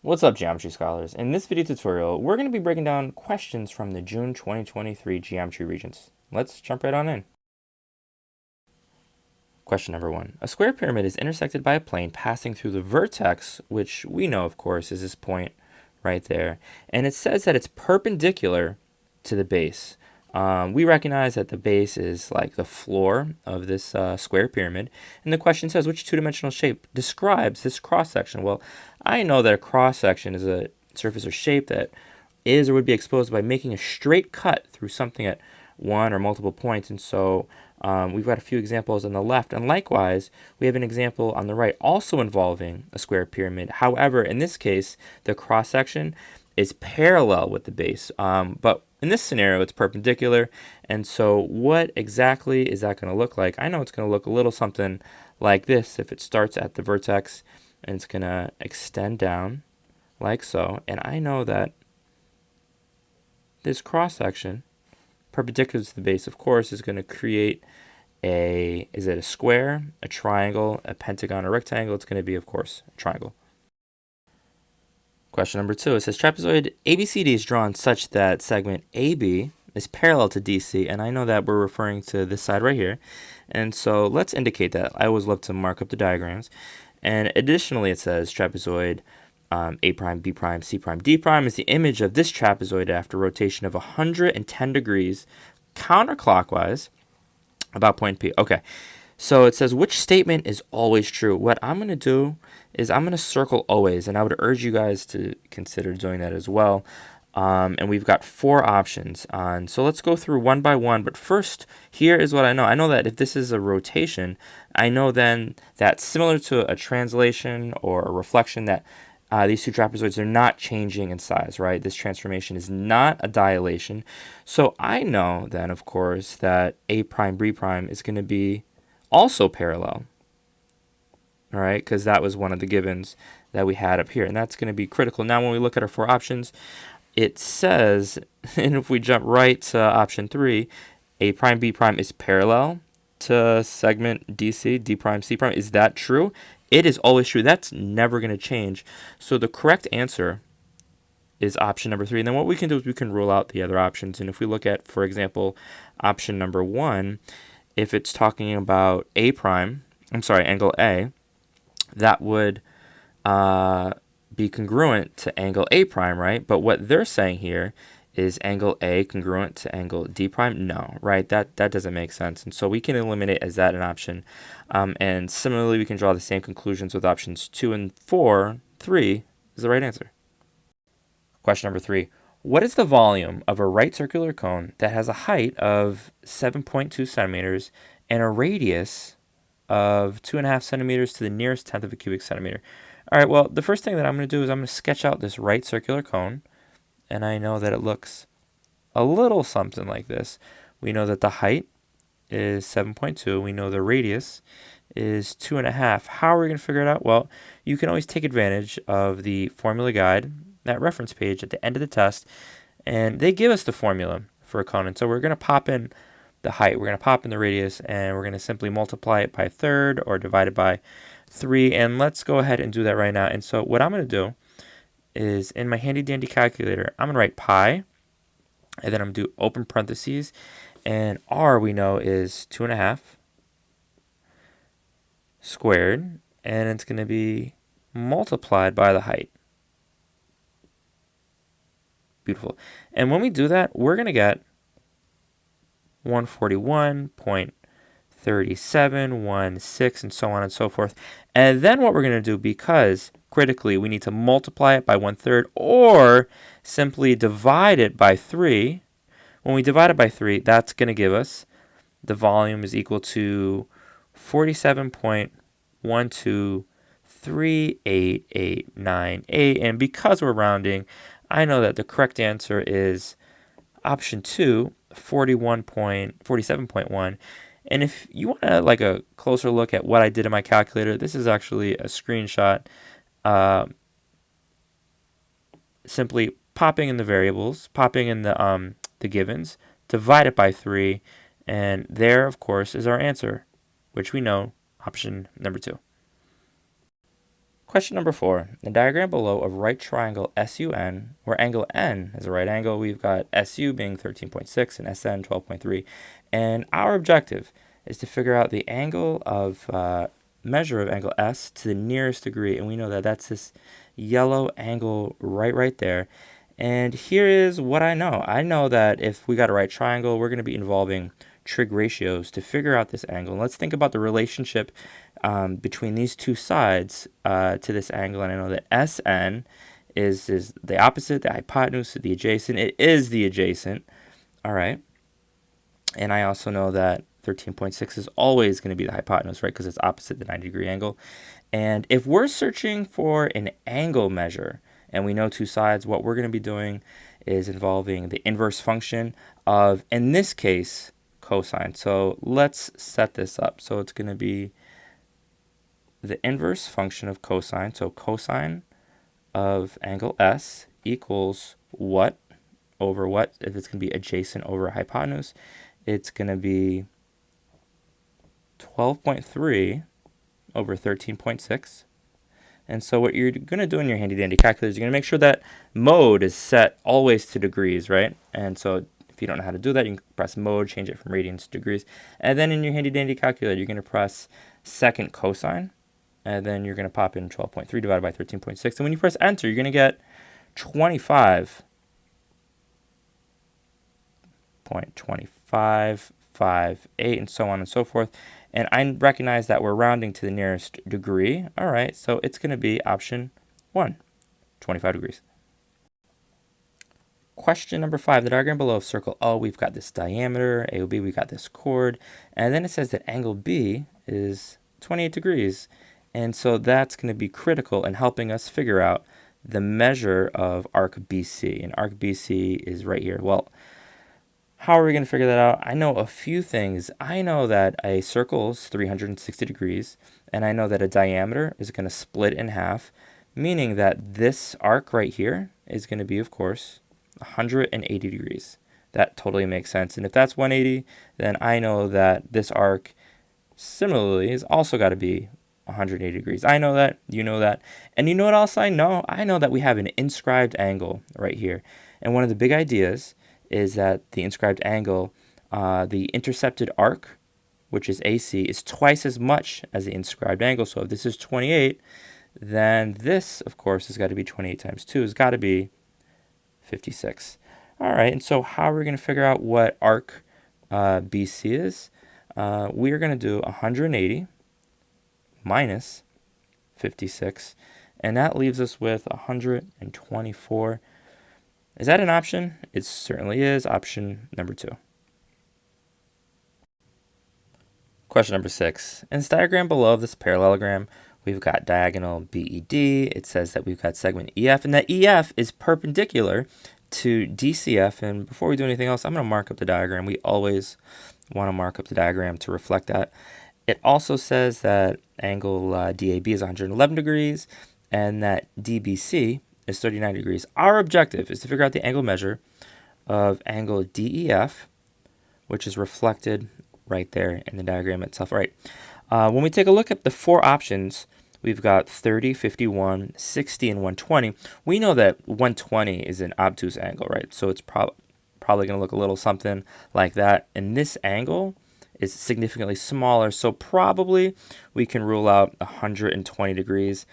What's up, geometry scholars? In this video tutorial, we're going to be breaking down questions from the June 2023 geometry Regents. Let's jump right on in. Question number 1. A square pyramid is intersected by a plane passing through the vertex, which we know, of course, is this point right there. And it says that it's perpendicular to the base. We recognize that the base is like the floor of this square pyramid. And the question says, which two-dimensional shape describes this cross-section? Well, I know that a cross-section is a surface or shape that is or would be exposed by making a straight cut through something at one or multiple points. And so we've got a few examples on the left. And likewise, we have an example on the right also involving a square pyramid. However, in this case, the cross-section is parallel with the base. But in this scenario, it's perpendicular. And so what exactly is that going to look like? I know it's going to look a little something like this if it starts at the vertex and it's going to extend down like so. And I know that this cross-section, perpendicular to the base, of course, is going to create is it a square, a triangle, a pentagon, a rectangle? It's going to be, of course, a triangle. Question number 2, it says trapezoid ABCD is drawn such that segment AB is parallel to DC, and I know that we're referring to this side right here. And so let's indicate that. I always love to mark up the diagrams. And additionally, it says trapezoid A prime, B prime, C prime, D prime is the image of this trapezoid after rotation of 110 degrees counterclockwise about point P. Okay, so it says which statement is always true. What I'm going to do is I'm going to circle always, and I would urge you guys to consider doing that as well. And we've got 4 options on. So let's go through one by one. But first, here is what I know. I know that if this is a rotation, I know then that similar to a translation or a reflection that these two trapezoids are not changing in size, right? This transformation is not a dilation. So I know then, of course, that A prime, B prime is going to be also parallel. All right, because that was one of the givens that we had up here, and that's going to be critical. Now, when we look at our 4 options, it says, and if we jump right to option 3, A prime, B prime is parallel to segment DC, D prime, C prime. Is that true? It is always true. That's never going to change. So the correct answer is option number 3. And then what we can do is we can rule out the other options. And if we look at, for example, option number 1, if it's talking about angle A, that would be congruent to angle A prime, right? But what they're saying here is angle A congruent to angle D prime? No, right? That doesn't make sense. And so we can eliminate as that an option. And similarly, we can draw the same conclusions with options 2 and 4. 3 is the right answer. Question number 3. What is the volume of a right circular cone that has a height of 7.2 centimeters and a radius of 2.5 centimeters to the nearest tenth of a cubic centimeter? All right, well, the first thing that I'm going to do is I'm going to sketch out this right circular cone, and I know that it looks a little something like this. We know that the height is 7.2. We know the radius is 2.5. How are we going to figure it out? Well, you can always take advantage of the formula guide, that reference page at the end of the test, and they give us the formula for a cone. And so we're going to pop in the height, we're going to pop in the radius, and we're going to simply multiply it by a third or divide it by 3. And let's go ahead and do that right now. And so what I'm going to do is in my handy dandy calculator, I'm going to write pi, and then I'm going to do open parentheses, and r we know is 2.5 squared, and it's going to be multiplied by the height. Beautiful. And when we do that, we're going to get 141.3716, and so on and so forth. And then what we're going to do, because critically we need to multiply it by 1/3 or simply divide it by 3. When we divide it by 3, that's going to give us the volume is equal to 47.12388898. And because we're rounding, I know that the correct answer is option 2, 47.1. And if you want to like a closer look at what I did in my calculator, this is actually a screenshot. Simply popping in the variables, popping in the givens, divide it by 3, and there, of course, is our answer, which we know, option number 2. Question number 4. The diagram below of right triangle SUN, where angle N is a right angle, we've got SU being 13.6 and SN 12.3. And our objective is to figure out the angle of measure of angle S to the nearest degree. And we know that that's this yellow angle right there. And here is what I know. I know that if we got a right triangle, we're going to be involving trig ratios to figure out this angle. And let's think about the relationship between these two sides to this angle. And I know that SN is the opposite, the hypotenuse, the adjacent. It is the adjacent. All right. And I also know that 13.6 is always going to be the hypotenuse, right? Because it's opposite the 90-degree angle. And if we're searching for an angle measure, and we know two sides, what we're going to be doing is involving the inverse function of, in this case, cosine. So let's set this up. So it's going to be the inverse function of cosine. So cosine of angle S equals what over what? If it's going to be adjacent over hypotenuse, it's going to be 12.3 over 13.6. And so what you're going to do in your handy-dandy calculator is you're going to make sure that mode is set always to degrees, right? And so if you don't know how to do that, you can press mode, change it from radians to degrees. And then in your handy-dandy calculator, you're going to press second cosine. And then you're going to pop in 12.3 divided by 13.6. And when you press enter, you're going to get 25.2558 and so on and so forth. And I recognize that we're rounding to the nearest degree. All right, so it's going to be option 1, 25 degrees. Question number 5, the diagram below of circle O, we've got this diameter, AOB, we've got this chord, and then it says that angle B is 28 degrees. And so that's going to be critical in helping us figure out the measure of arc BC. And arc BC is right here. Well, how are we going to figure that out? I know a few things. I know that a circle is 360 degrees, and I know that a diameter is going to split in half, meaning that this arc right here is going to be, of course, 180 degrees. That totally makes sense. And if that's 180, then I know that this arc similarly is also got to be 180 degrees. I know that, you know that. And you know what else I know? I know that we have an inscribed angle right here. And one of the big ideas is that the inscribed angle, the intercepted arc, which is AC, is twice as much as the inscribed angle. So if this is 28, then this, of course, has got to be 28 times 2. Has got to be 56. All right, and so how are we going to figure out what arc BC is? We are going to do 180 minus 56, and that leaves us with 124. Is that an option? It certainly is. Option number 2. Question number 6. In this diagram below this parallelogram, we've got diagonal BED. It says that we've got segment EF, and that EF is perpendicular to DCF. And before we do anything else, I'm going to mark up the diagram. We always want to mark up the diagram to reflect that. It also says that angle DAB is 111 degrees and that DBC is 39 degrees. Our objective is to figure out the angle measure of angle DEF, which is reflected right there in the diagram itself. All right. When we take a look at the 4 options, we've got 30, 51, 60, and 120. We know that 120 is an obtuse angle, right? So it's probably going to look a little something like that. And this angle is significantly smaller, so probably we can rule out 120 degrees.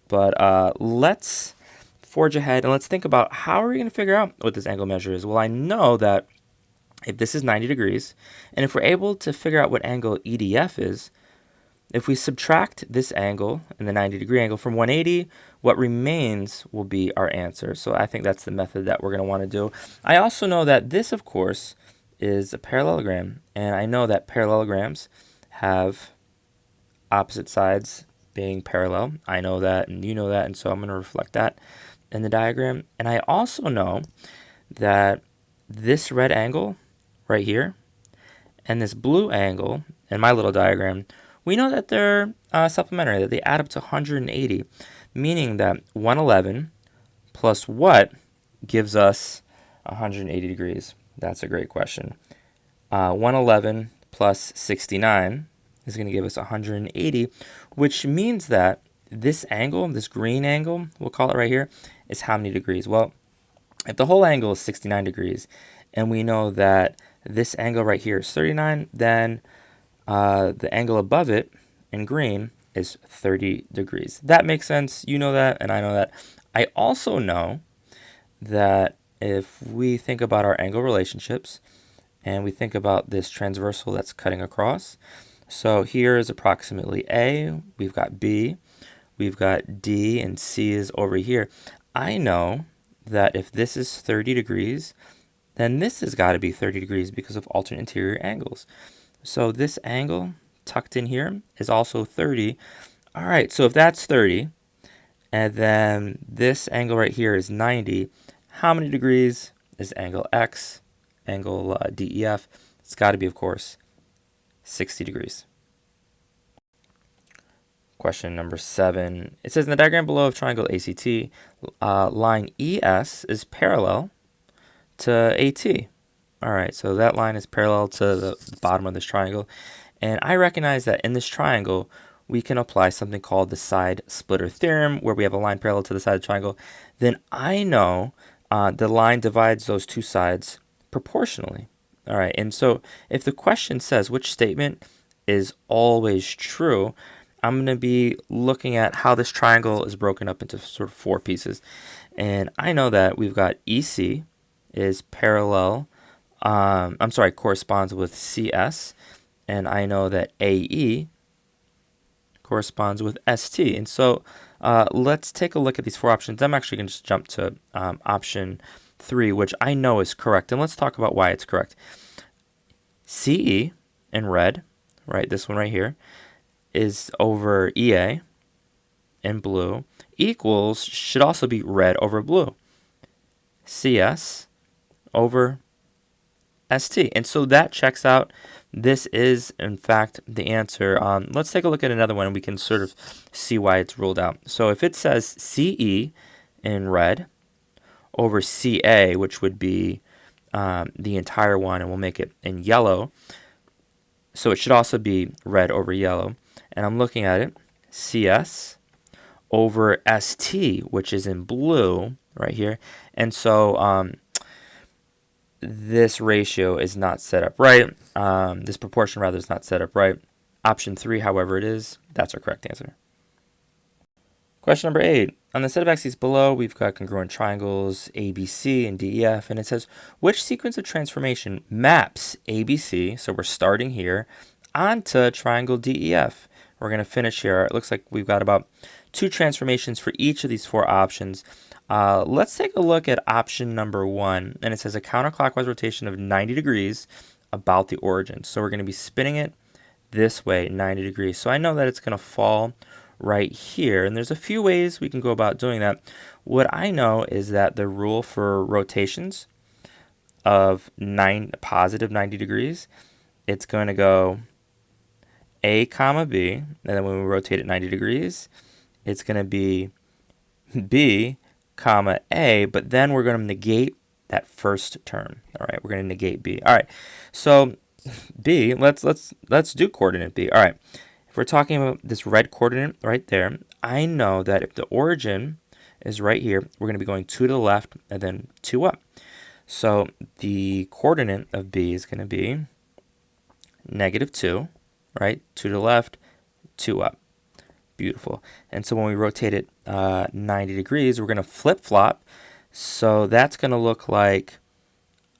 But let's forge ahead and let's think about how are we going to figure out what this angle measure is. Well, I know that if this is 90 degrees, and if we're able to figure out what angle EDF is, if we subtract this angle and the 90-degree angle from 180, what remains will be our answer. So I think that's the method that we're going to want to do. I also know that this, of course, is a parallelogram, and I know that parallelograms have opposite sides being parallel. I know that, and you know that, and so I'm going to reflect that in the diagram. And I also know that this red angle right here and this blue angle in my little diagram, we know that they're supplementary, that they add up to 180, meaning that 111 plus what gives us 180 degrees? That's a great question. 111 plus 69 is going to give us 180, which means that this angle, this green angle, we'll call it right here, is how many degrees? Well, if the whole angle is 69 degrees, and we know that this angle right here is 39, then the angle above it in green is 30 degrees. That makes sense. You know that, and I know that. I also know that if we think about our angle relationships, and we think about this transversal that's cutting across, so here is approximately A, we've got B, we've got D, and C is over here. I know that if this is 30 degrees, then this has got to be 30 degrees because of alternate interior angles. So this angle tucked in here is also 30. All right, so if that's 30, and then this angle right here is 90, how many degrees is angle X, angle DEF? It's got to be, of course, 60 degrees. Question number 7. It says in the diagram below of triangle ACT, line ES is parallel to AT. All right, so that line is parallel to the bottom of this triangle. And I recognize that in this triangle, we can apply something called the side splitter theorem, where we have a line parallel to the side of the triangle. Then I know the line divides those two sides proportionally. All right, and so if the question says which statement is always true, I'm going to be looking at how this triangle is broken up into sort of 4 pieces. And I know that we've got EC is parallel, corresponds with CS. And I know that AE corresponds with ST. And so let's take a look at these 4 options. I'm actually going to just jump to option 3, which I know is correct. And let's talk about why it's correct. CE in red, right, this one right here, is over EA in blue, equals should also be red over blue. CS over ST. And so that checks out. This is, in fact, the answer. Let's take a look at another one and we can sort of see why it's ruled out. So if it says CE in red over CA, which would be the entire one, and we'll make it in yellow, so it should also be red over yellow. And I'm looking at it, CS over ST, which is in blue right here. And so this ratio is not set up right. This proportion, rather, is not set up right. Option 3, however, it is. That's our correct answer. Question number 8. On the set of axes below, we've got congruent triangles ABC and DEF, and it says, which sequence of transformation maps ABC, so we're starting here, onto triangle DEF? We're going to finish here. It looks like we've got about 2 transformations for each of these 4 options. Let's take a look at option number 1, and it says a counterclockwise rotation of 90 degrees about the origin. So we're going to be spinning it this way, 90 degrees. So I know that it's going to fall right here, and there's a few ways we can go about doing that. What I know is that the rule for rotations of positive 90 degrees, it's going to go A comma B, and then when we rotate it 90 degrees, it's going to be B comma A, but then we're going to negate that first term. All right, we're going to negate B. All right, so B, let's do coordinate B. All right, if we're talking about this red coordinate right there, I know that if the origin is right here, we're going to be going 2 to the left and then 2 up. So the coordinate of B is going to be -2, right? 2 to the left, 2 up. Beautiful. And so when we rotate it 90 degrees, we're going to flip-flop. So that's going to look like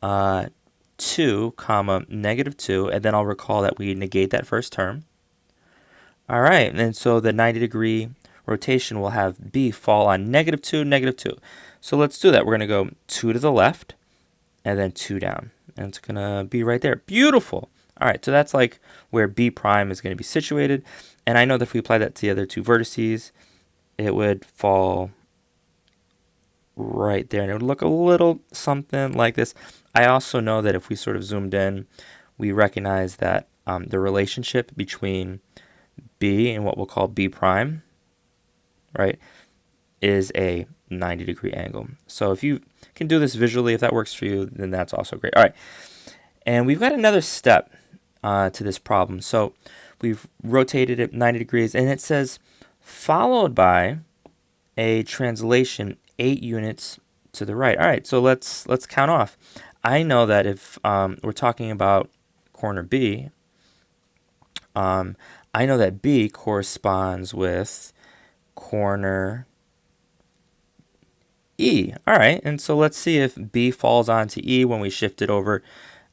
2 comma -2, and then I'll recall that we negate that first term. All right, and so the 90-degree rotation will have B fall on -2, -2. So let's do that. We're going to go 2 to the left and then 2 down. And it's going to be right there. Beautiful. All right, so that's like where B prime is going to be situated. And I know that if we apply that to the other 2 vertices, it would fall right there. And it would look a little something like this. I also know that if we sort of zoomed in, we recognize that the relationship between B and what we'll call B prime, right, is a 90-degree angle. So if you can do this visually, if that works for you, then that's also great. All right, and we've got another step to this problem. So we've rotated it 90 degrees, and it says followed by a translation 8 units to the right. All right, so let's count off. I know that if we're talking about corner B, I know that B corresponds with corner E. All right, and so let's see if B falls onto E when we shift it over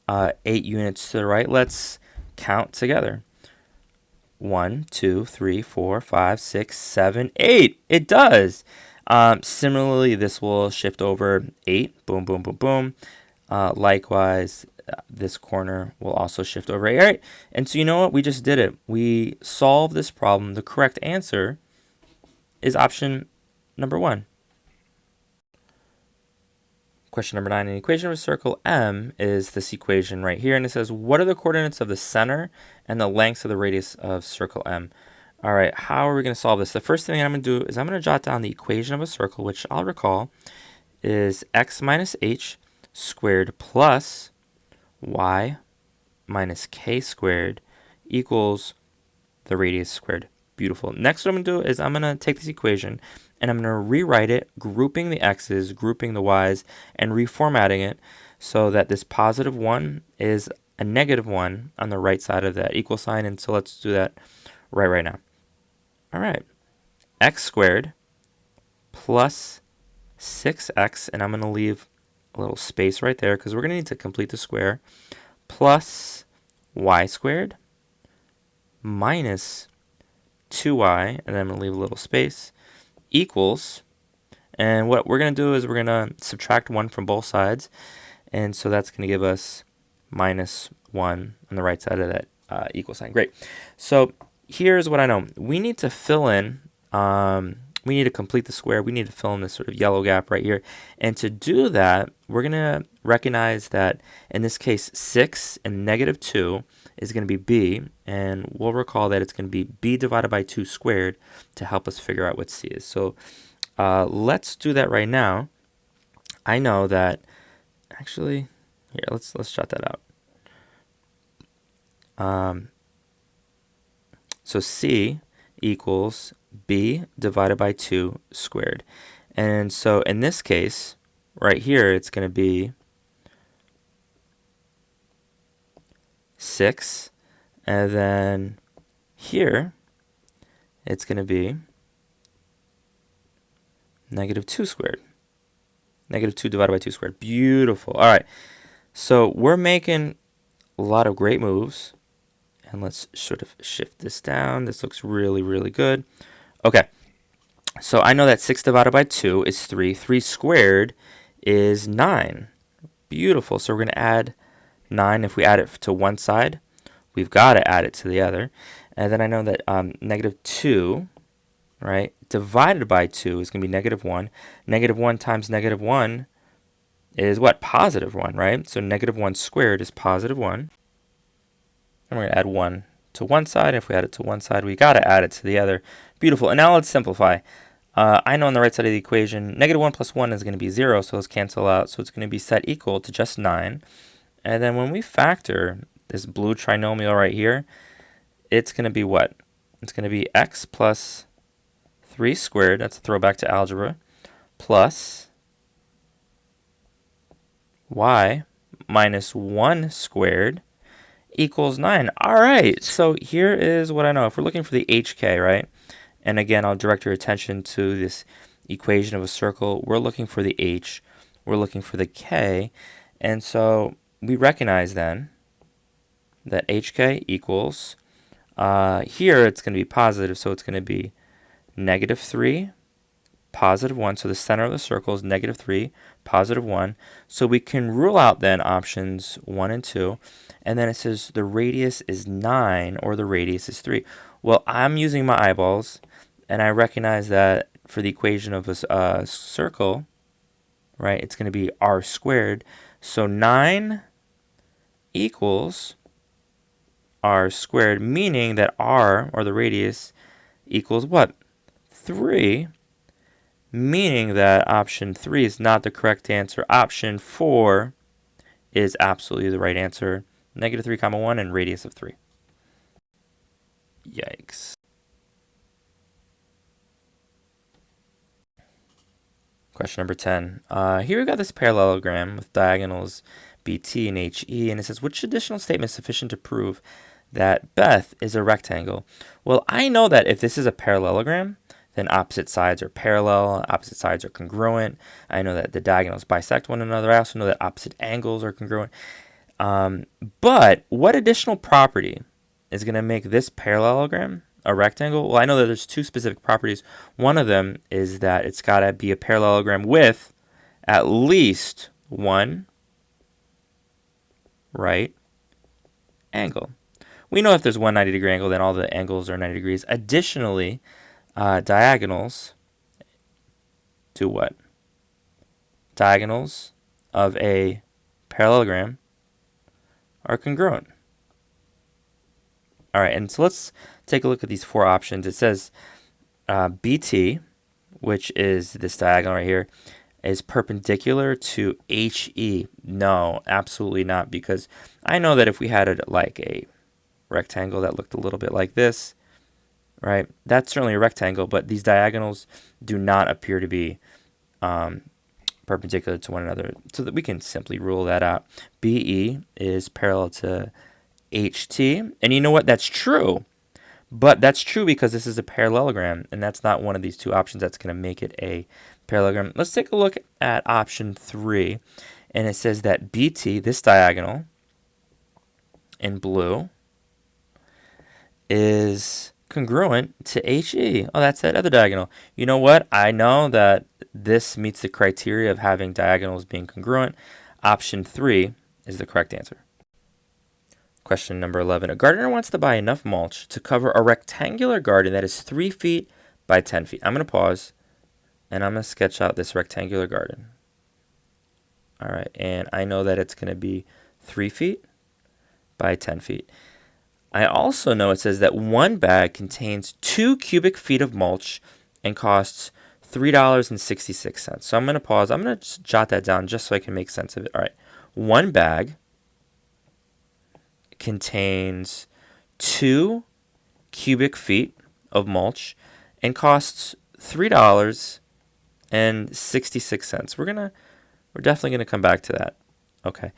8 units to the right. Let's count together. 1, 2, 3, 4, 5, 6, 7, 8. It does. Similarly, this will shift over 8. Boom, boom, boom, boom. Likewise, this corner will also shift over 8. All right. And so you know what? We just did it. We solved this problem. The correct answer is option number 1. Question number 9, an equation of a circle M is this equation right here, and it says, what are the coordinates of the center and the lengths of the radius of circle M? All right, how are we going to solve this? The first thing I'm going to do is I'm going to jot down the equation of a circle, which I'll recall is x minus h squared plus y minus k squared equals the radius squared. Beautiful. Next, what I'm going to do is I'm going to take this equation and I'm going to rewrite it, grouping the x's, grouping the y's, and reformatting it so that this positive 1 is a negative 1 on the right side of that equal sign. And so let's do that right now. All right. X squared plus 6x, and I'm going to leave a little space right there because we're going to need to complete the square, plus y squared minus 2y, and then I'm going to leave a little space, equals, and what we're going to do is we're going to subtract 1 from both sides, and so that's going to give us minus 1 on the right side of that equal sign. Great. So here's what I know. We need to fill in, we need to complete the square. We need to fill in this sort of yellow gap right here. And to do that, we're going to recognize that in this case, 6 and negative 2 is going to be b, and we'll recall that it's going to be b divided by 2 squared to help us figure out what c is. So let's do that right now. I know that, actually, here, let's jot that out. So c equals b divided by 2 squared. And so in this case, right here, it's going to be 6, and then here it's going to be negative 2 squared. Negative 2 divided by 2 squared. Beautiful. All right, so we're making a lot of great moves, and let's sort of shift this down. This looks really, really good. Okay, so I know that 6 divided by 2 is 3. 3 squared is 9. Beautiful. So we're going to add 9. If we add it to one side, we've got to add it to the other. And then I know that negative 2, right, divided by 2 is going to be negative 1. Negative 1 times negative 1 is what? Positive 1, right? So negative 1 squared is positive 1. And we're going to add 1 to one side. If we add it to one side, we got to add it to the other. Beautiful. And now let's simplify. I know on the right side of the equation, negative 1 plus 1 is going to be 0, so let's cancel out. So it's going to be set equal to just 9. And then when we factor this blue trinomial right here, it's going to be what? It's going to be x plus 3 squared, that's a throwback to algebra, plus y minus 1 squared equals 9. All right, so here is what I know. If we're looking for the HK, right? And again, I'll direct your attention to this equation of a circle. We're looking for the h, we're looking for the k, and so we recognize then that HK equals, here it's going to be positive, so it's going to be negative 3, positive 1. So the center of the circle is negative 3, positive 1. So we can rule out then options 1 and 2. And then it says the radius is 9 or the radius is 3. Well, I'm using my eyeballs, and I recognize that for the equation of a circle, right, it's going to be r squared. So 9 equals r squared, meaning that r, or the radius, equals what? 3, meaning that option 3 is not the correct answer. Option 4 is absolutely the right answer. Negative 3 comma 1 and radius of 3. Yikes. Question number 10. Here we got this parallelogram with diagonals BT and HE, and it says, which additional statement is sufficient to prove that Beth is a rectangle? Well, I know that if this is a parallelogram, then opposite sides are parallel, opposite sides are congruent. I know that the diagonals bisect one another. I also know that opposite angles are congruent. But what additional property is going to make this parallelogram a rectangle? Well, I know that there's two specific properties. One of them is that it's got to be a parallelogram with at least one right angle. We know if there's one 90-degree angle, then all the angles are 90 degrees. Additionally, diagonals do what? Diagonals of a parallelogram are congruent. All right, and so let's take a look at these four options. It says BT, which is this diagonal right here, is perpendicular to HE. No, absolutely not, because I know that if we had like a rectangle that looked a little bit like this, right, that's certainly a rectangle, but these diagonals do not appear to be perpendicular to one another, so that we can simply rule that out. BE is parallel to HT, and you know what? That's true, but that's true because this is a parallelogram, and that's not one of these two options that's going to make it a parallelogram. Let's take a look at option 3, and it says that BT, this diagonal in blue, is congruent to HE. Oh, that's that other diagonal. You know what? I know that this meets the criteria of having diagonals being congruent. Option 3 is the correct answer. Question number 11. A gardener wants to buy enough mulch to cover a rectangular garden that is 3 feet by 10 feet. I'm going to pause, and I'm going to sketch out this rectangular garden. All right, and I know that it's going to be 3 feet by 10 feet. I also know it says that one bag contains 2 cubic feet of mulch and costs $3.66. So I'm going to pause. I'm going to just jot that down just so I can make sense of it. All right, one bag contains 2 cubic feet of mulch and costs $3.66. We're definitely gonna come back to that. Okay.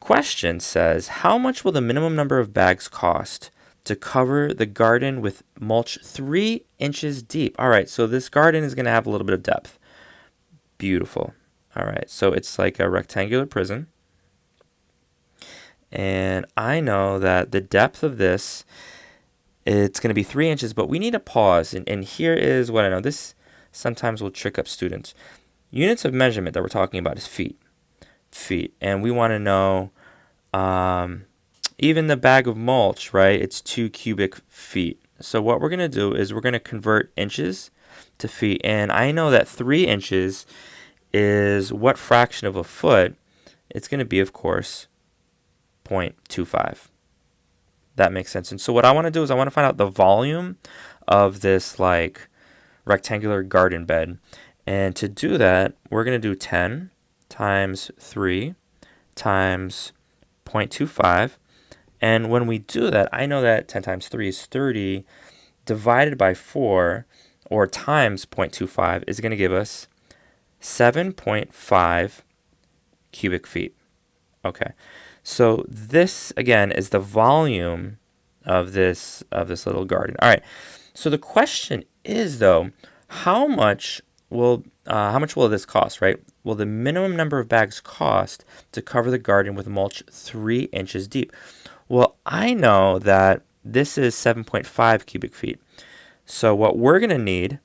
Question says, how much will the minimum number of bags cost to cover the garden with mulch 3 inches deep? All right, so this garden is gonna have a little bit of depth. Beautiful. All right, so it's like a rectangular prison. And I know that the depth of this, it's going to be 3 inches, but we need a pause. And here is what I know. This sometimes will trick up students. Units of measurement that we're talking about is feet. And we want to know, even the bag of mulch, right? It's 2 cubic feet. So what we're going to do is we're going to convert inches to feet. And I know that 3 inches is what fraction of a foot? It's going to be, of course, 0.25. That makes sense. And so what I want to do is I want to find out the volume of this like rectangular garden bed. And to do that, we're going to do 10 times 3 times 0.25. And when we do that, I know that 10 times 3 is 30 divided by 4 or times 0.25 is going to give us 7.5 cubic feet. Okay. So this, again, is the volume of this little garden. All right. So the question is, though, how much will this cost, right? Will the minimum number of bags cost to cover the garden with mulch 3 inches deep? Well, I know that this is 7.5 cubic feet. So what we're going to need,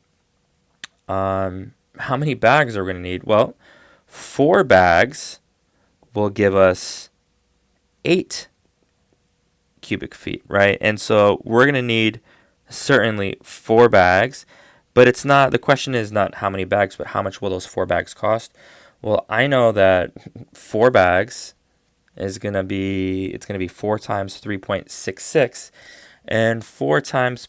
how many bags are we going to need? Well, 4 bags will give us 8 cubic feet, right? And so we're going to need certainly 4 bags, but it's not, the question is not how many bags, but how much will those 4 bags cost? Well, I know that 4 bags is going to be, it's going to be 4 times 3.66, and 4 times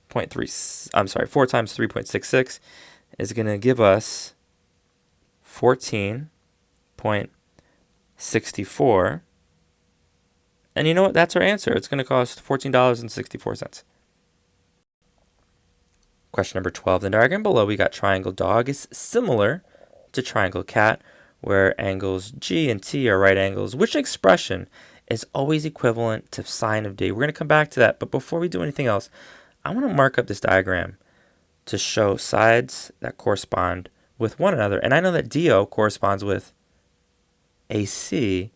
3.66 is going to give us 14.64. And you know what? That's our answer. It's going to cost $14.64. Question number 12. The diagram below, we got triangle dog is similar to triangle ACAT, where angles G and T are right angles, which expression is always equivalent to sine of D? We're going to come back to that, but before we do anything else, I want to mark up this diagram to show sides that correspond with one another. And I know that DO corresponds with AC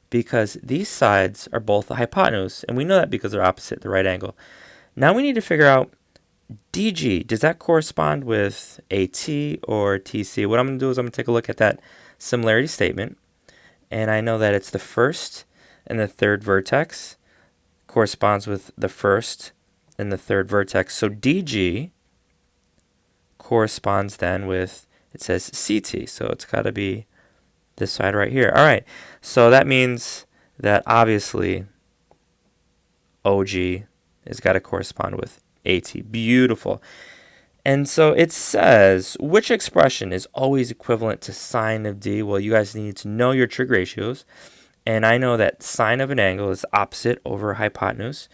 because these sides are both the hypotenuse, and we know that because they're opposite the right angle. Now we need to figure out DG. Does that correspond with AT or TC? What I'm going to do is I'm going to take a look at that similarity statement, and I know that it's the first and the third vertex corresponds with the first and the third vertex. So DG corresponds then with, it says CT, so it's got to be this side right here. All right, so that means that obviously OG has got to correspond with AT. Beautiful. And so it says, which expression is always equivalent to sine of D? Well, you guys need to know your trig ratios. And I know that sine of an angle is opposite over hypotenuse.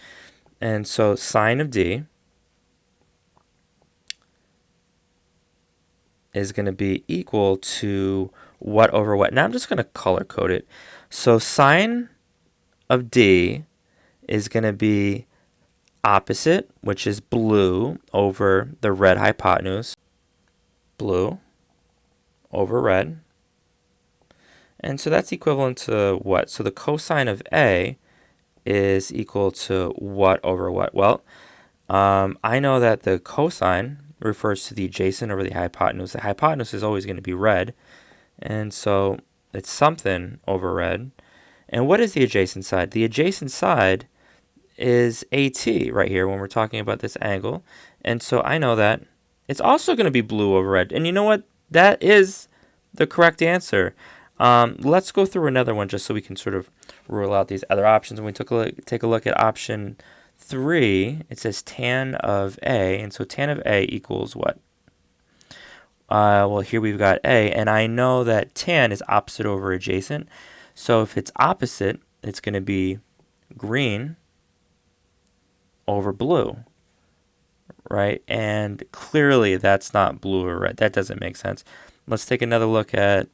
And so sine of D is going to be equal to what over what? Now I'm just going to color code it. So sine of D is going to be opposite, which is blue, over the red hypotenuse. Blue over red. And so that's equivalent to what? So the cosine of A is equal to what over what? Well, I know that the cosine refers to the adjacent over the hypotenuse. The hypotenuse is always going to be red, and so it's something over red. And what is the adjacent side? The adjacent side is AT right here when we're talking about this angle, and so I know that it's also going to be blue over red. And you know what? That is the correct answer. Let's go through another one just so we can sort of rule out these other options. When we take a look at option 3, it says tan of A, and so tan of A equals what? Well, here we've got A, and I know that tan is opposite over adjacent. So if it's opposite, it's going to be green over blue, right? And clearly that's not blue or red. That doesn't make sense. Let's take another look at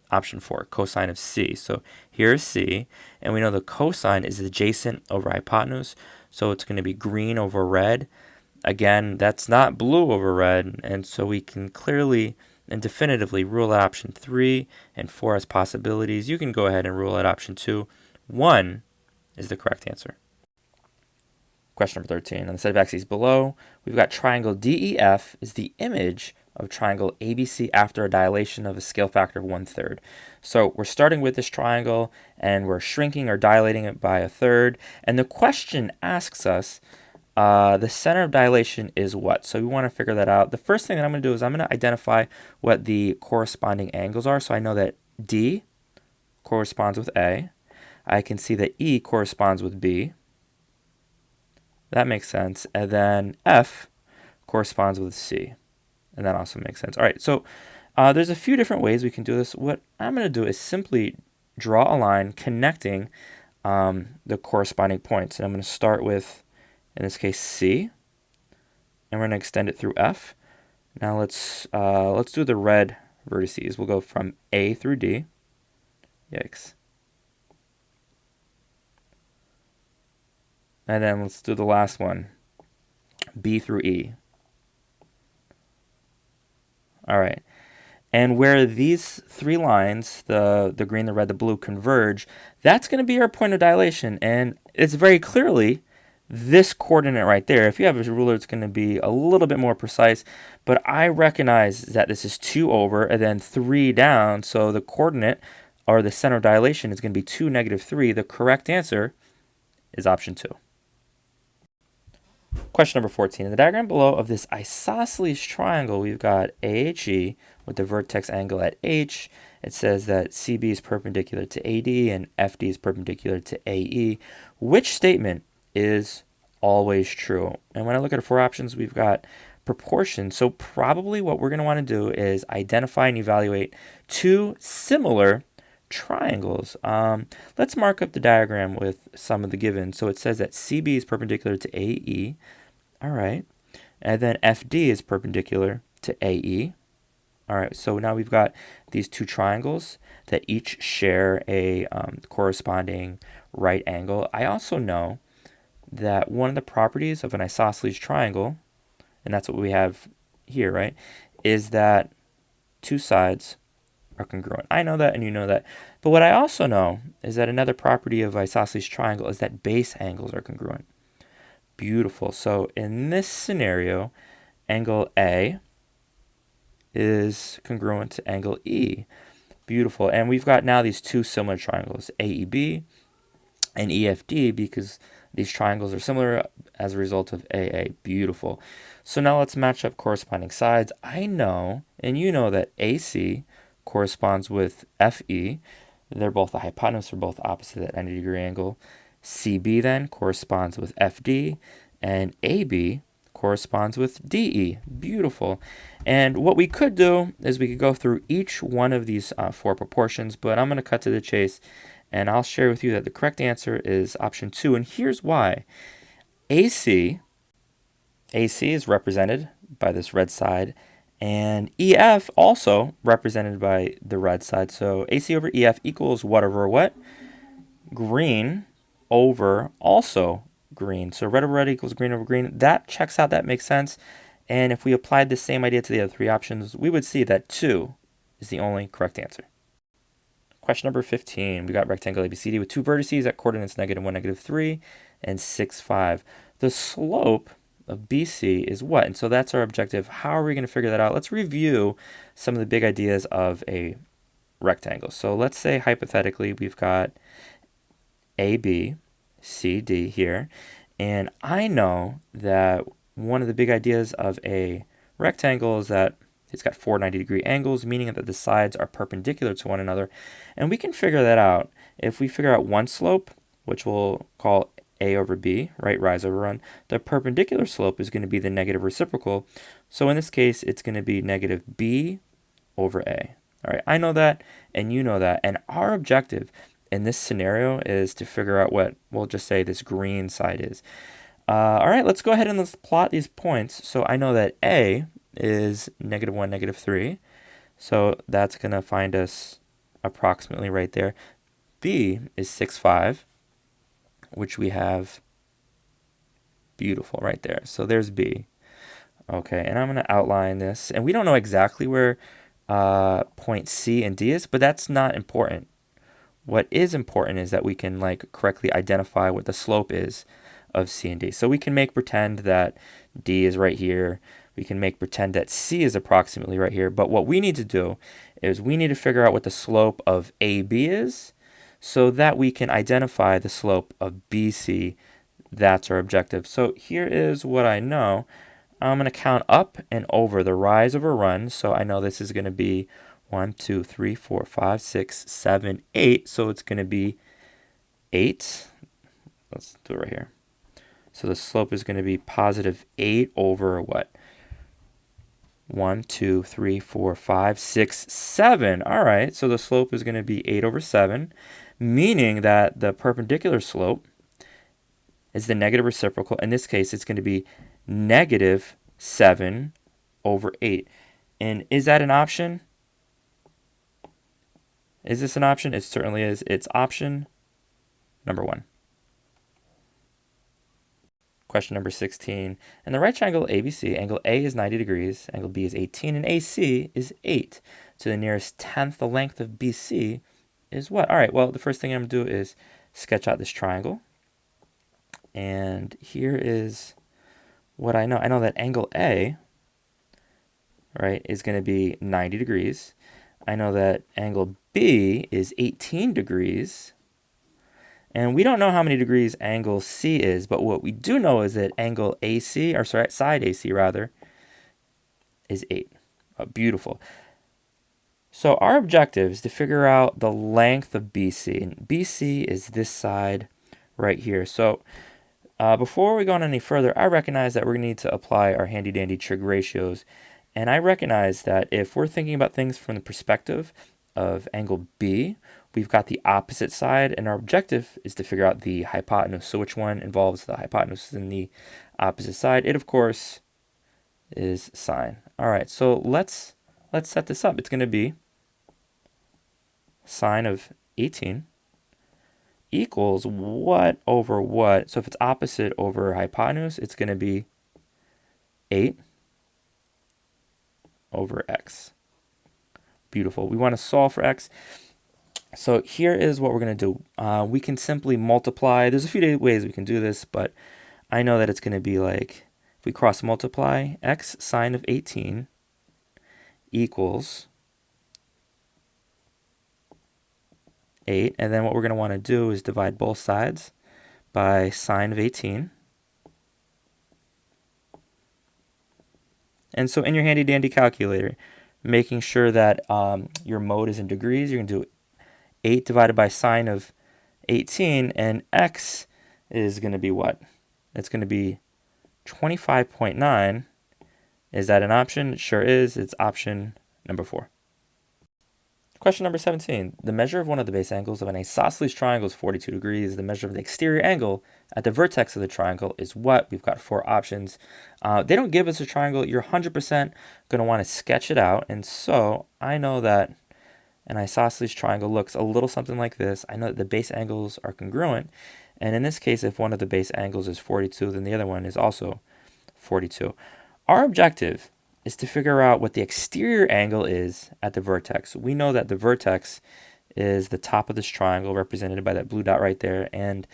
option 4, cosine of C. So here's C, and we know the cosine is adjacent over hypotenuse, so it's going to be green over red. Again, that's not blue over red, and so we can clearly and definitively rule out option 3 and 4 as possibilities. You can go ahead and rule out option 2. 1 is the correct answer. Question number 13. On the set of axes below, we've got triangle DEF is the image of triangle ABC after a dilation of a scale factor of 1/3. So we're starting with this triangle, and we're shrinking or dilating it by 1/3. And the question asks us, the center of dilation is what? So we want to figure that out. The first thing that I'm going to do is I'm going to identify what the corresponding angles are. So I know that D corresponds with A. I can see that E corresponds with B. That makes sense. And then F corresponds with C. And that also makes sense. All right, so there's a few different ways we can do this. What I'm going to do is simply draw a line connecting the corresponding points. And I'm going to start with, in this case, C. And we're going to extend it through F. Now let's do the red vertices. We'll go from A through D. Yikes. And then let's do the last one, B through E. All right. And where these 3 lines, the green, the red, the blue, converge, that's going to be our point of dilation. And it's very clearly this coordinate right there. If you have a ruler, it's going to be a little bit more precise. But I recognize that this is 2 over and then 3 down. So the coordinate, or the center of dilation, is going to be 2, -3. The correct answer is option 2. Question number 14. In the diagram below of this isosceles triangle, we've got AHE with the vertex angle at H. It says that CB is perpendicular to AD and FD is perpendicular to AE. Which statement is always true? And when I look at the 4 options, we've got proportion. So probably what we're going to want to do is identify and evaluate 2 similar triangles. Let's mark up the diagram with some of the given. So it says that CB is perpendicular to AE. All right. And then FD is perpendicular to AE. All right, so now we've got these two triangles that each share a corresponding right angle. I also know that one of the properties of an isosceles triangle, and that's what we have here, right, is that two sides are congruent. I know that and you know that. But what I also know is that another property of isosceles triangle is that base angles are congruent. Beautiful. So in this scenario, angle A is congruent to angle E. Beautiful. And we've got now these two similar triangles, AEB and EFD, because these triangles are similar as a result of AA. Beautiful. So now let's match up corresponding sides. I know, and you know, that AC corresponds with FE. They're both the hypotenuse, they're both opposite at 90-degree angle. CB then corresponds with FD, and AB corresponds with DE. Beautiful. And what we could do is we could go through each one of these four proportions, but I'm going to cut to the chase, and I'll share with you that the correct answer is option 2, and here's why. AC is represented by this red side, and EF also represented by the red side. So AC over EF equals what over what? Green over also green. So red over red equals green over green. That checks out. That makes sense. And if we applied the same idea to the other three options, we would see that 2 is the only correct answer. Question number 15. We got rectangle ABCD with two vertices at coordinates -1, -3, and 6, 5. The slope of BC is what? And so that's our objective. How are we going to figure that out? Let's review some of the big ideas of a rectangle. So let's say hypothetically we've got ABCD here, and I know that one of the big ideas of a rectangle is that it's got 4 90-degree angles, meaning that the sides are perpendicular to one another, and we can figure that out if we figure out one slope, which we'll call A over B, right, rise over run. The perpendicular slope is going to be the negative reciprocal, so in this case it's going to be negative B over A. All right, I know that and you know that, and our objective in this scenario is to figure out what we'll just say this green side is. All right, let's go ahead and let's plot these points. So I know that A is -1, -3, so that's going to find us approximately right there. B is 6, 5, which we have beautiful right there. So there's B. Okay, and I'm going to outline this, and we don't know exactly where point C and D is, but that's not important. What is important is that we can correctly identify what the slope is of C and D. So we can make pretend that D is right here. We can make pretend that C is approximately right here. But what we need to do is we need to figure out what the slope of AB is so that we can identify the slope of BC. That's our objective. So here is what I know. I'm going to count up and over the rise over run. So I know this is going to be 1, 2, 3, 4, 5, 6, 7, 8. So it's going to be 8. Let's do it right here. So the slope is going to be positive 8 over what? 1, 2, 3, 4, 5, 6, 7. All right, so the slope is going to be 8 over 7, meaning that the perpendicular slope is the negative reciprocal. In this case, it's going to be -7 over 8. And is that an option? Is this an option? It certainly is. It's option number 1. Question number 16. In the right triangle ABC, angle A is 90 degrees, angle B is 18, and AC is 8. To the nearest tenth, the length of BC is what? All right, well, the first thing I'm going to do is sketch out this triangle. And here is what I know. I know that angle A, right, is going to be 90 degrees. I know that angle B is 18 degrees. And we don't know how many degrees angle C is, but what we do know is that angle AC, or sorry, side AC rather, is 8. Beautiful. So our objective is to figure out the length of BC. And BC is this side right here. So before we go on any further, I recognize that we're going to need to apply our handy-dandy trig ratios. And I recognize that if we're thinking about things from the perspective of angle B, we've got the opposite side, and our objective is to figure out the hypotenuse. So which one involves the hypotenuse in the opposite side? It, of course, is sine. All right, so let's let's set this up. It's going to be sine of 18 equals what over what? So if it's opposite over hypotenuse, it's going to be 8 over x. Beautiful. We want to solve for x. So here is what we're going to do. We can simply multiply. There's a few ways we can do this, but I know that it's going to be like, if we cross multiply, x sine of 18 equals 8. And then what we're going to want to do is divide both sides by sine of 18. And so in your handy dandy calculator, making sure that your mode is in degrees, you're going to do 8 divided by sine of 18, and x is going to be what? It's going to be 25.9. Is that an option? It sure is. It's option number 4. Question number 17. The measure of one of the base angles of an isosceles triangle is 42 degrees. The measure of the exterior angle at the vertex of the triangle is what? We've got 4 options. They don't give us a triangle. You're 100% going to want to sketch it out. And so I know that an isosceles triangle looks a little something like this. I know that the base angles are congruent. And in this case, if one of the base angles is 42, then the other one is also 42. Our objective is to figure out what the exterior angle is at the vertex. We know that the vertex is the top of this triangle represented by that blue dot right there. And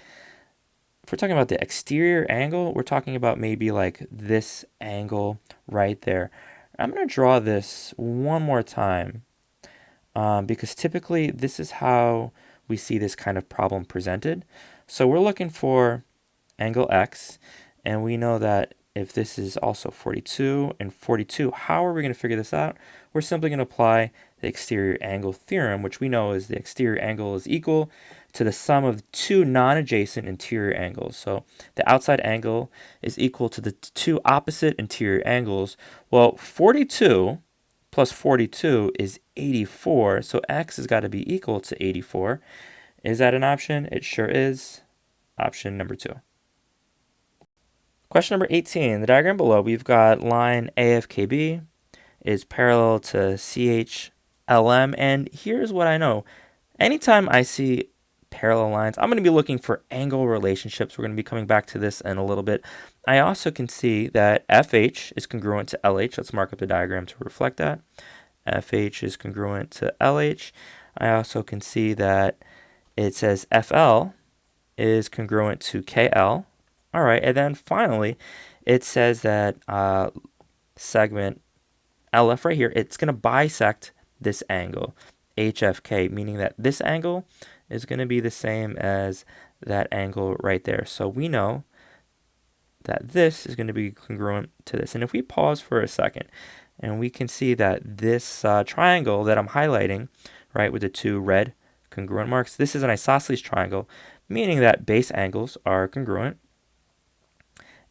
if we're talking about the exterior angle, we're talking about maybe like this angle right there. I'm going to draw this one more time because typically this is how we see this kind of problem presented. So we're looking for angle x, and we know that if this is also 42 and 42, how are we going to figure this out? We're simply going to apply the exterior angle theorem, which we know is the exterior angle is equal to the sum of 2 non-adjacent interior angles. So the outside angle is equal to the 2 opposite interior angles. Well, 42 plus 42 is 84, so x has got to be equal to 84. Is that an option? It sure is. Option number 2. Question number 18. The diagram below, we've got line AFKB is parallel to CHLM, and here's what I know. Anytime I see parallel lines, I'm going to be looking for angle relationships. We're going to be coming back to this in a little bit. I also can see that FH is congruent to LH. Let's mark up the diagram to reflect that. FH is congruent to LH. I also can see that it says FL is congruent to KL. All right, and then finally, it says that segment LF right here, it's going to bisect this angle, HFK, meaning that this angle is going to be the same as that angle right there. So we know that this is going to be congruent to this. And if we pause for a second, and we can see that this triangle that I'm highlighting, right, with the 2 red congruent marks, this is an isosceles triangle, meaning that base angles are congruent.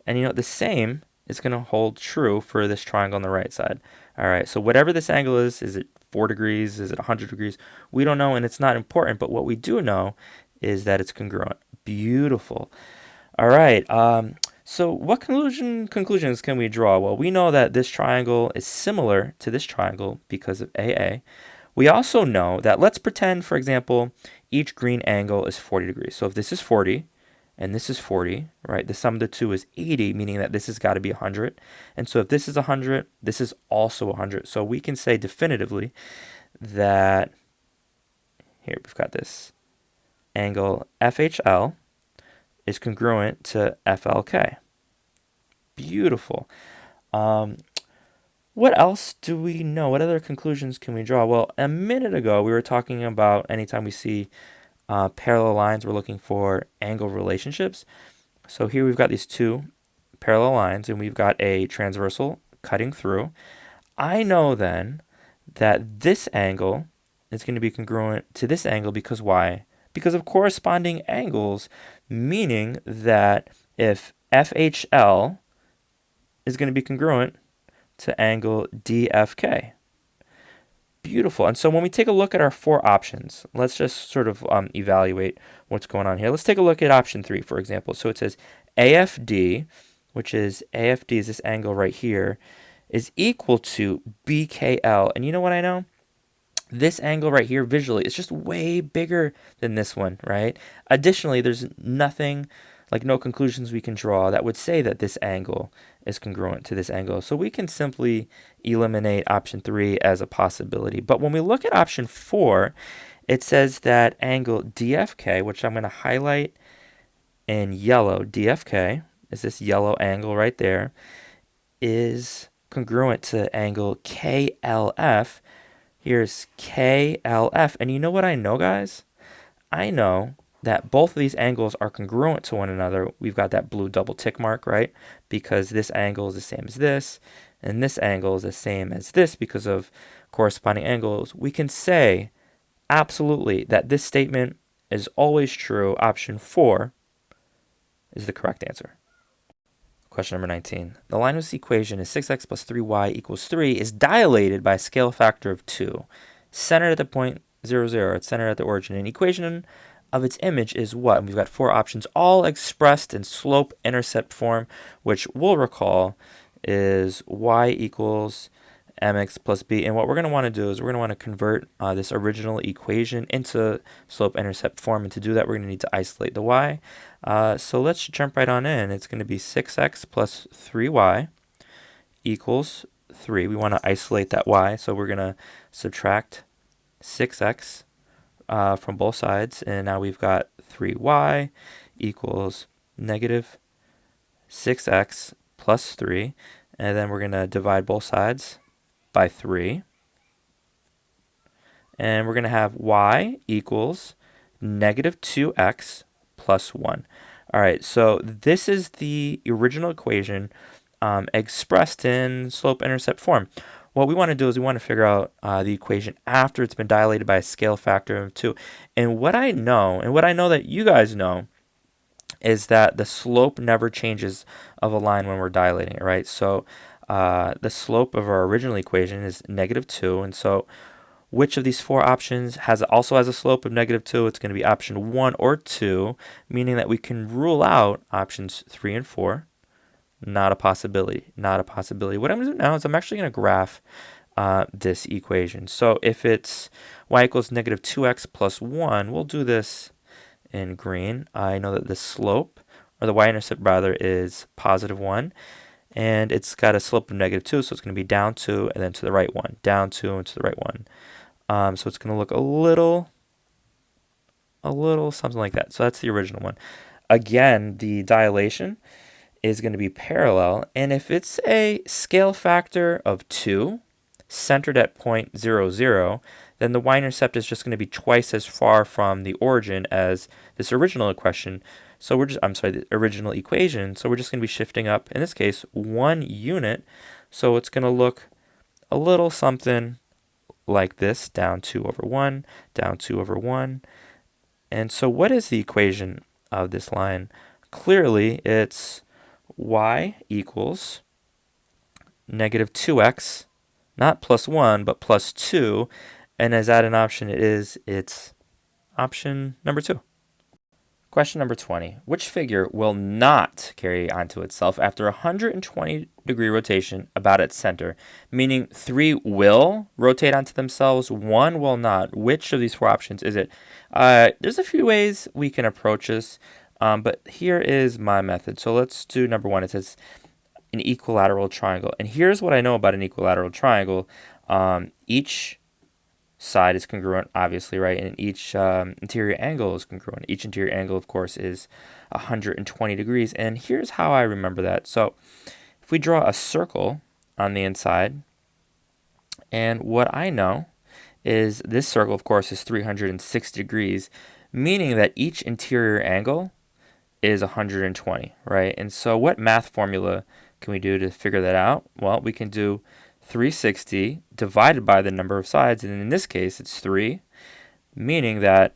And you know, the same is going to hold true for this triangle on the right side. All right, so whatever this angle is it 4 degrees? Is it 100 degrees? We don't know, and it's not important, but what we do know is that it's congruent. Beautiful. All right, so what conclusions can we draw? Well, we know that this triangle is similar to this triangle because of AA. We also know that, let's pretend, for example, each green angle is 40 degrees. So if this is 40, and this is 40, right? The sum of the 2 is 80, meaning that this has got to be 100. And so if this is 100, this is also 100. So we can say definitively that, here we've got this angle FHL is congruent to FLK. Beautiful. What else do we know? What other conclusions can we draw? Well, a minute ago, we were talking about anytime we see parallel lines, we're looking for angle relationships. So here we've got these 2 parallel lines, and we've got a transversal cutting through. I know then that this angle is going to be congruent to this angle because why? Because of corresponding angles, meaning that if FHL is going to be congruent to angle DFK. Beautiful. And so when we take a look at our 4 options, let's just sort of evaluate what's going on here. Let's take a look at option 3, for example. So it says AFD, which is AFD is this angle right here, is equal to BKL. And you know what I know? This angle right here visually is just way bigger than this one, right? Additionally, there's nothing, like no conclusions we can draw that would say that this angle is congruent to this angle. So we can simply eliminate option 3 as a possibility. But when we look at option 4, it says that angle DFK, which I'm going to highlight in yellow, DFK is this yellow angle right there, is congruent to angle KLF. Here's KLF. And you know what I know, guys? I know that both of these angles are congruent to one another. We've got that blue double tick mark, right? Because this angle is the same as this, and this angle is the same as this because of corresponding angles. We can say absolutely that this statement is always true. Option 4 is the correct answer. Question number 19. The line whose equation is 6x plus 3y equals 3 is dilated by a scale factor of 2. Centered at the point 0, 0. It's centered at the origin. An equation of its image is what? And we've got 4 options, all expressed in slope-intercept form, which we'll recall is y equals mx plus b. And what we're going to want to do is we're going to want to convert this original equation into slope-intercept form. And to do that, we're going to need to isolate the y. So let's jump right on in. It's going to be 6x plus 3y equals 3. We want to isolate that y, so we're going to subtract 6x from both sides. And now we've got 3y equals negative 6x plus 3. And then we're going to divide both sides by 3. And we're going to have y equals negative 2x plus 1. All right, so this is the original equation expressed in slope-intercept form. What we want to do is we want to figure out the equation after it's been dilated by a scale factor of 2. And what I know, and what I know that you guys know, is that the slope never changes of a line when we're dilating it, right? So the slope of our original equation is negative 2, and so which of these 4 options also has a slope of negative 2? It's going to be option 1 or 2, meaning that we can rule out options 3 and 4. Not a possibility. Not a possibility. What I'm going to do now is I'm actually going to graph this equation. So if it's y equals negative 2x plus 1, we'll do this in green. I know that the slope, or the y-intercept rather, is positive 1. And it's got a slope of negative 2, so it's going to be down 2 and then to the right 1. Down 2 and to the right 1. So it's going to look a little something like that. So that's the original one. Again, the dilation is going to be parallel. And if it's a scale factor of 2, centered at point 0, 0, then the y-intercept is just going to be twice as far from the origin as this original equation. So the original equation. So we're just going to be shifting up, in this case, 1 unit. So it's going to look a little something like this, down 2 over 1, down 2 over 1. And so what is the equation of this line? Clearly, it's y equals negative 2x, not plus 1, but plus 2. And as that an option, it's option number 2. Question number 20. Which figure will not carry onto itself after a 120-degree rotation about its center? Meaning 3 will rotate onto themselves, 1 will not. Which of these 4 options is it? There's a few ways we can approach this, but here is my method. So let's do number 1. It says an equilateral triangle. And here's what I know about an equilateral triangle. Each side is congruent, obviously, right? And each interior angle is congruent. Each interior angle, of course, is 120 degrees. And here's how I remember that. So if we draw a circle on the inside, and what I know is this circle, of course, is 360 degrees, meaning that each interior angle is 120, right? And so what math formula can we do to figure that out? Well, we can do 360 divided by the number of sides, and in this case it's 3, meaning that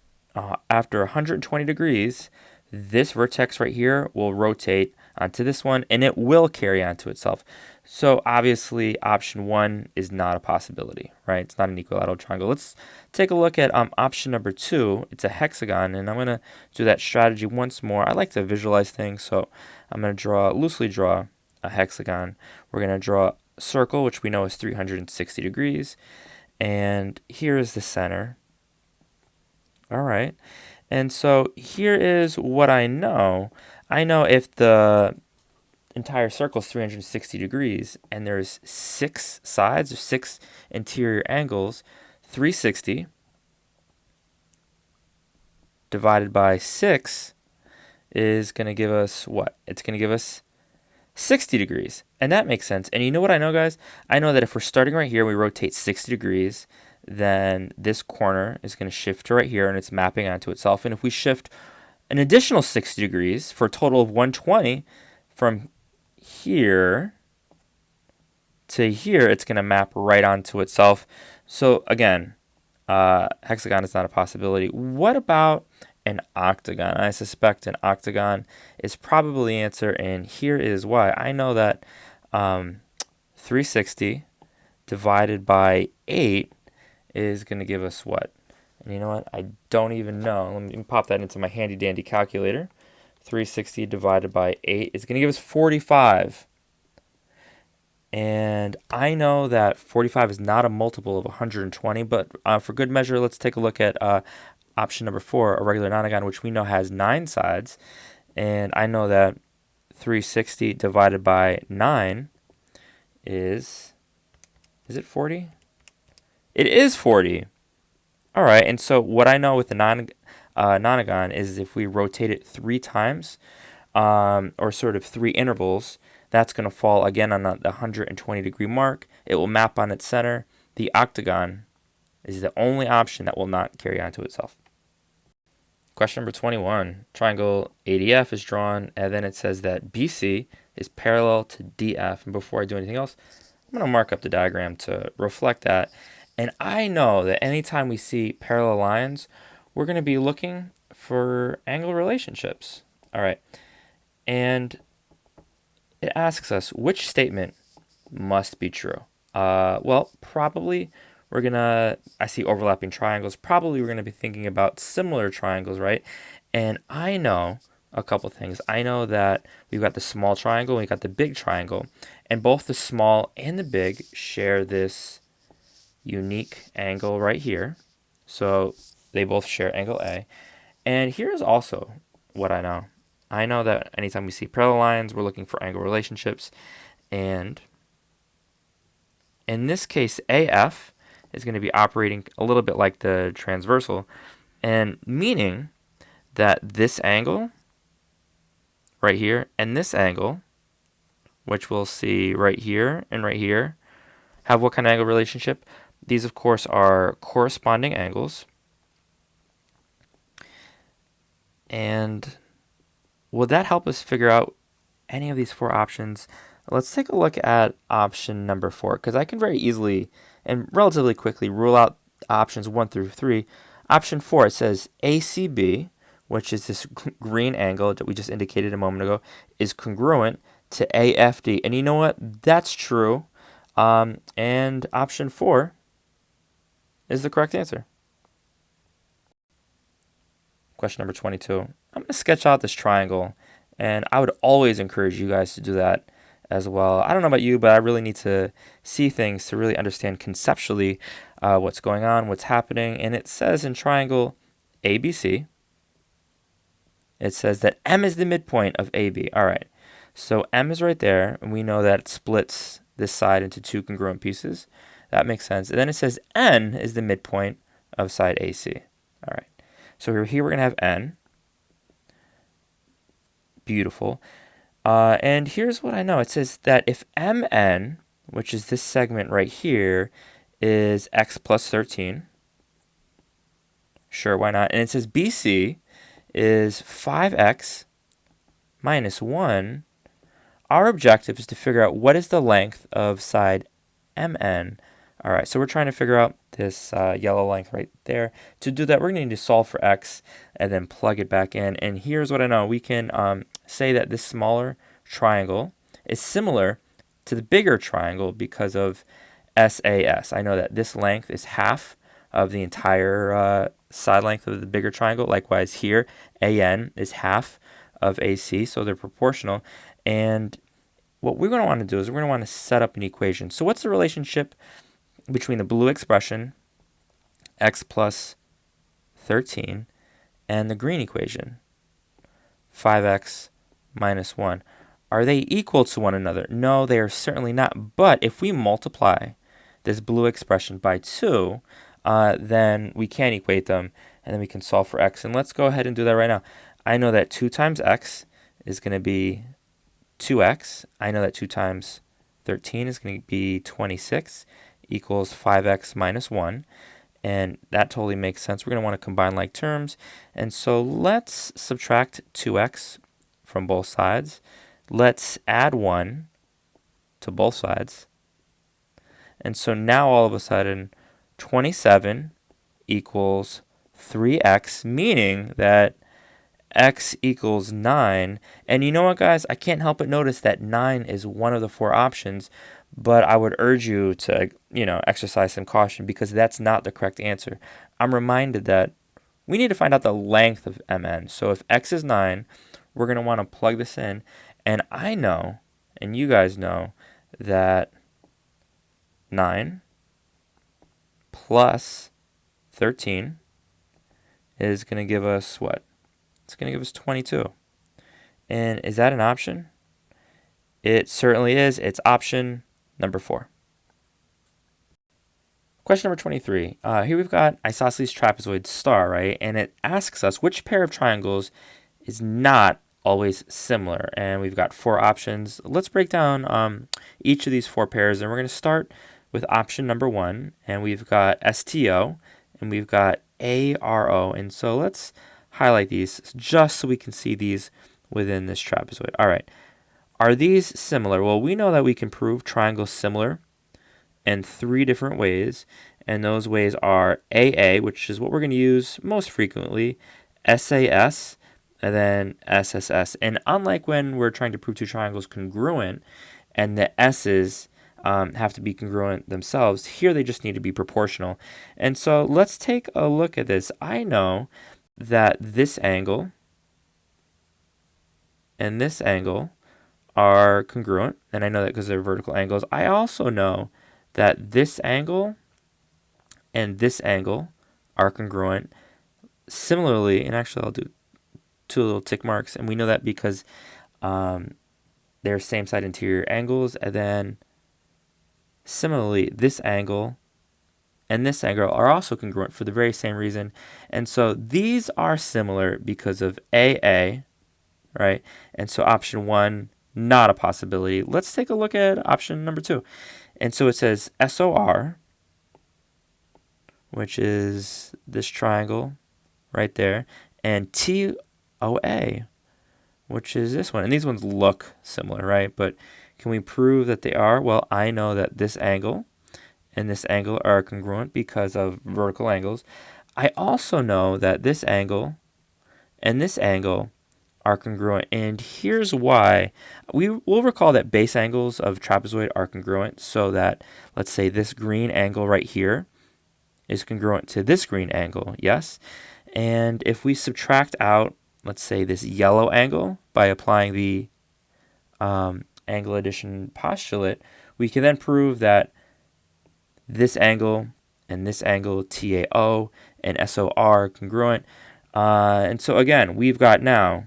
after 120 degrees, this vertex right here will rotate onto this one, and it will carry onto itself. So obviously option 1 is not a possibility, right? It's not an equilateral triangle. Let's take a look at option number 2. It's a hexagon, and I'm going to do that strategy once more. I like to visualize things, so I'm going to loosely draw a hexagon. We're going to draw circle, which we know is 360 degrees, and here is the center. All right, and so here is what I know. I know if the entire circle is 360 degrees and there's 6 sides or 6 interior angles, 360 divided by 6 is going to give us what? It's going to give us 60 degrees. And that makes sense. And you know what I know, guys? I know that if we're starting right here, we rotate 60 degrees, then this corner is going to shift to right here, and it's mapping onto itself. And if we shift an additional 60 degrees for a total of 120 from here to here, it's going to map right onto itself. So again, hexagon is not a possibility. What about an octagon? I suspect an octagon is probably the answer, and here is why. I know that 360 divided by 8 is going to give us what? And you know what? I don't even know. Let me pop that into my handy dandy calculator. 360 divided by 8 is going to give us 45. And I know that 45 is not a multiple of 120, but for good measure, let's take a look at option number 4, a regular nonagon, which we know has 9 sides. And I know that 360 divided by 9 is it 40? It is 40. All right, and so what I know with the nonagon is if we rotate it 3 times, or sort of 3 intervals, that's going to fall again on the 120 degree mark. It will map on its center. The octagon is the only option that will not carry on to itself. Question number 21. Triangle ADF is drawn, and then it says that BC is parallel to DF. And before I do anything else, I'm going to mark up the diagram to reflect that. And I know that anytime we see parallel lines, we're going to be looking for angle relationships. All right. And it asks us which statement must be true. Well, probably we're going to, I see overlapping triangles. Probably we're going to be thinking about similar triangles, right? And I know a couple things. I know that we've got the small triangle and we've got the big triangle. And both the small and the big share this unique angle right here. So they both share angle A. And here's also what I know. I know that anytime we see parallel lines, we're looking for angle relationships. And in this case, AF is going to be operating a little bit like the transversal, and meaning that this angle right here and this angle, which we'll see right here and right here, have what kind of angle relationship? These, of course, are corresponding angles. And would that help us figure out any of these 4 options? Let's take a look at option number 4, because I can very easily and relatively quickly rule out options 1 through 3. Option 4, it says ACB, which is this green angle that we just indicated a moment ago, is congruent to AFD. And you know what? That's true. And option 4 is the correct answer. Question number 22. I'm going to sketch out this triangle, and I would always encourage you guys to do that as well. I don't know about you, but I really need to see things to really understand conceptually what's going on, what's happening. And it says in triangle ABC, it says that M is the midpoint of AB. All right, so M is right there, and we know that it splits this side into 2 congruent pieces. That makes sense. And then it says N is the midpoint of side AC. All right. So here we're going to have N. Beautiful. And here's what I know. It says that if MN, which is this segment right here, is x plus 13. Sure, why not? And it says BC is 5x minus 1. Our objective is to figure out what is the length of side MN. All right, so we're trying to figure out this yellow length right there. To do that, we're going to need to solve for x and then plug it back in. And here's what I know. We can say that this smaller triangle is similar to the bigger triangle because of SAS. I know that this length is half of the entire side length of the bigger triangle. Likewise here, AN is half of AC, so they're proportional. And what we're going to want to do is we're going to want to set up an equation. So what's the relationship between the blue expression, x plus 13, and the green equation, 5x minus 1? Are they equal to one another? No, they are certainly not. But if we multiply this blue expression by 2, then we can equate them, and then we can solve for x. And let's go ahead and do that right now. I know that 2 times x is going to be 2x. I know that 2 times 13 is going to be 26, equals 5x minus 1. And that totally makes sense. We're going to want to combine like terms. And so let's subtract 2x from both sides. Let's add 1 to both sides. And so now all of a sudden, 27 equals 3x, meaning that x equals 9. And you know what, guys? I can't help but notice that 9 is one of the 4 options, but I would urge you to, exercise some caution because that's not the correct answer. I'm reminded that we need to find out the length of mn. So if x is 9, we're going to want to plug this in. And I know, and you guys know, that 9 plus 13 is going to give us what? It's going to give us 22. And is that an option? It certainly is. It's option number 4. Question number 23. Here we've got isosceles trapezoid star, right? And it asks us which pair of triangles is not always similar. And we've got 4 options. Let's break down each of these 4 pairs. And we're going to start with option number 1. And we've got STO and we've got ARO. And so let's highlight these just so we can see these within this trapezoid. All right. Are these similar? Well, we know that we can prove triangles similar in 3 different ways. And those ways are AA, which is what we're going to use most frequently, SAS, and then SSS. And unlike when we're trying to prove 2 triangles congruent and the S's have to be congruent themselves, here they just need to be proportional. And so let's take a look at this. I know that this angle and this angle are congruent, and I know that because they're vertical angles. I also know that this angle and this angle are congruent. Similarly, and actually I'll do 2 little tick marks, and we know that because they're same side interior angles. And then similarly, this angle and this angle are also congruent for the very same reason. And so these are similar because of AA, right? And so option 1, not a possibility. Let's take a look at option number 2. And so it says SOR, which is this triangle right there, and TOA, which is this one. And these ones look similar, right? But can we prove that they are? Well, I know that this angle and this angle are congruent because of vertical angles. I also know that this angle and this angle are congruent, and here's why. We will recall that base angles of trapezoid are congruent, so that let's say this green angle right here is congruent to this green angle, yes? And if we subtract out, let's say, this yellow angle by applying the angle addition postulate, we can then prove that this angle and this angle, TAO and SOR, are congruent. And so again, we've got now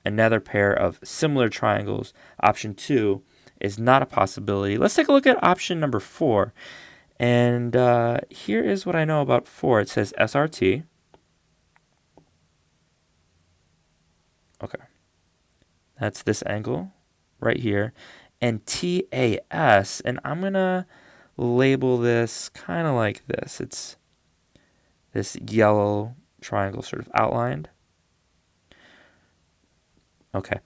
another pair of similar triangles. Option 2 is not a possibility. Let's take a look at option number 4. And here is what I know about 4. It says SRT. Okay. That's this angle right here. And TAS, and I'm going to label this kind of like this. It's this yellow triangle sort of outlined. Okay.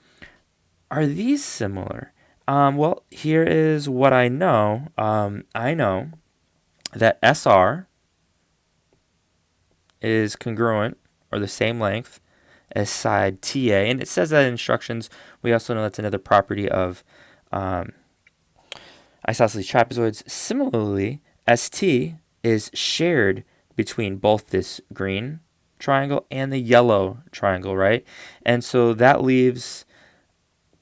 Are these similar? Well, here is what I know. I know that SR is congruent or the same length as side TA. And it says that in instructions. We also know that's another property of isosceles trapezoids. Similarly, ST is shared between both this green triangle and the yellow triangle, right? And so that leaves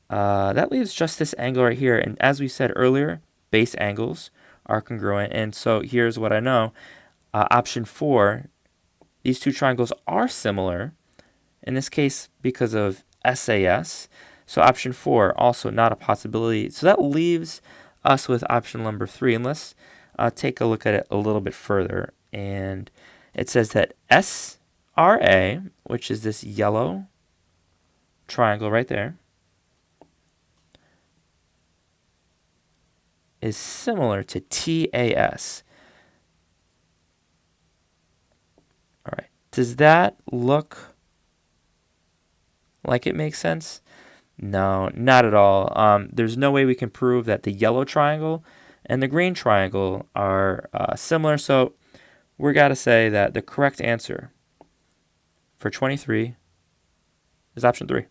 that leaves just this angle right here. And as we said earlier, base angles are congruent. And so here's what I know. Option 4, these two triangles are similar, in this case because of SAS. So option 4, also not a possibility. So that leaves us with option number 3. And let's take a look at it a little bit further. And it says that SRA, which is this yellow triangle right there, is similar to TAS. All right. Does that look like it makes sense? No, not at all. There's no way we can prove that the yellow triangle and the green triangle are similar. So we're got to say that the correct answer for 23 is option 3.